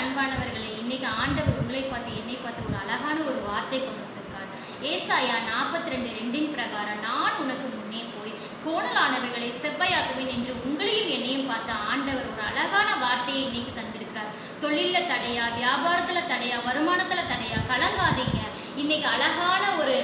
அன்பானவர்களே, இன்னைக்கு ஆண்டவர் உங்களை பார்த்து என்னை பார்த்து ஒரு அழகான ஒரு வார்த்தை கொண்டு வந்திருக்கார். ஏசாயா 42:2 பிரகாரம், நான் உனக்கு முன்னே போய் கோணலானவைகளை செவ்வையாக்குவேன் என்று உங்களையும் என்னையும் பார்த்த ஆண்டவர் ஒரு அழகான வார்த்தையை இன்னைக்கு தந்திருக்கிறார். தொழில தடையா, வியாபாரத்துல தடையா, வருமானத்துல தடையா, கலங்காதீங்க. இன்னைக்கு அழகான ஒரு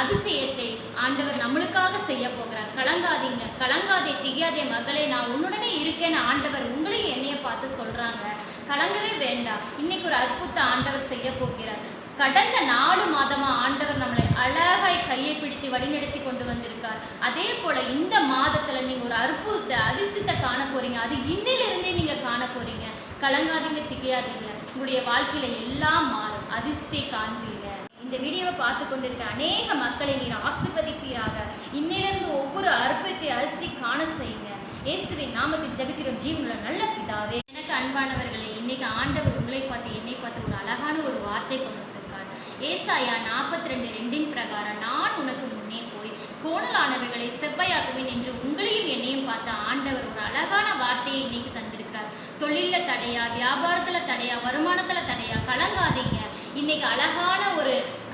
அதிசயத்தை ஆண்டவர் நம்மளுக்காக செய்ய போகிறார். கலங்காதீங்க, கலங்காதே, திகையாதே மகளே, நான் உன்னுடனே இருக்கேன்னு ஆண்டவர் உங்களையும் என்னைய பார்த்து சொல்றாங்க. கலங்கவே வேண்டாம். இன்னைக்கு ஒரு அற்புத ஆண்டவர் செய்ய போகிறார். கடந்த 4 மாதமா ஆண்டவர் நம்மளை அழகாய் கையை பிடித்து வழிநடத்தி கொண்டு வந்திருக்கார். அதே போல இந்த மாதத்துல நீங்க ஒரு அற்புத அதிசயத்தை காண போறீங்க. அது இன்னிலிருந்தே நீங்க காண போறீங்க. கலங்காதீங்க, திகையாதீங்க. உங்களுடைய வாழ்க்கையில எல்லாம் மாறும். அதிர்ஷ்டத்தை காண்பீங்க. இந்த வீடியோவை பார்த்து கொண்டிருக்க அநேக மக்களை நீர் ஆசீர்வதிப்பீராக. இன்னிலிருந்து ஒவ்வொரு அற்புதத்தை அதிர்ஷ்டத்தை காண செய்யுங்க. இயேசுவின் நாமத்தில் ஜெபிக்கிறோம் ஜீவனுள்ள நல்ல பிதாவே. எனக்கு அன்பானவர்களே, இன்னைக்கு ஆண்டவர் உங்களை பார்த்து என்னை பார்த்து ஒரு அழகான ஒரு வார்த்தை கொண்டு வந்திருக்கார். ஏசாயா 42:2 பிரகாரம், நான் உனக்கு முன்னே போய் கோணலானவைகளை செவ்வையாக்குவேன் என்று உங்களையும் என்னையும் பார்த்த ஆண்டவர் ஒரு அழகான வார்த்தையை இன்னைக்கு தந்திருக்கிறார். தொழில தடையா, வியாபாரத்துல தடையா, வருமானத்துல தடையா, கலங்காதீங்க. இன்னைக்கு அழகான ஒரு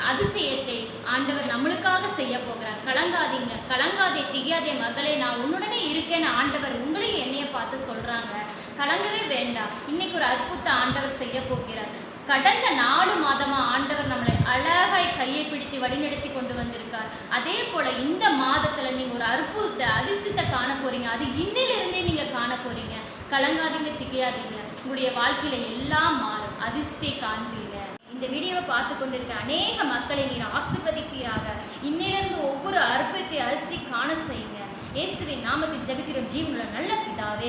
அதிசயத்தை ஆண்டவர் நம்மளுக்காக செய்ய போகிறார். கலங்காதீங்க, கலங்காதே, திகையாதே மகளே, நான் உன்னுடனே இருக்கேன்னு ஆண்டவர் உங்களையும் என்னைய பார்த்து சொல்றாங்க. கலங்கவே வேண்டாம். இன்னைக்கு ஒரு அற்புத ஆண்டவர் செய்ய போகிறார். கடந்த 4 மாதமா ஆண்டவர் நம்மளை அழகாய் கையை பிடித்து வழிநடத்தி கொண்டு வந்திருக்கார். அதே போல இந்த மாதத்துல நீங்க ஒரு அற்புத அதிசயத்தை காண போறீங்க. அது இன்னிலிருந்தே நீங்க காண போறீங்க. கலங்காதீங்க, திகையாதீங்க. உங்களுடைய வாழ்க்கையில எல்லாம் மாறும். அதிர்ஷ்டத்தை காண்பீங்க. இந்த வீடியோவை பார்த்து கொண்டிருக்க அநேக மக்களை நீர் ஆசீர்வதிப்பீராக. இன்னிலிருந்து ஒவ்வொரு அற்புதத்தை அதிர்ஷ்டத்தை காண செய்யுங்க. இயேசுவின் நாமத்தில் ஜெபிக்கிறோம் ஜீவனுள்ள நல்ல பிதாவே.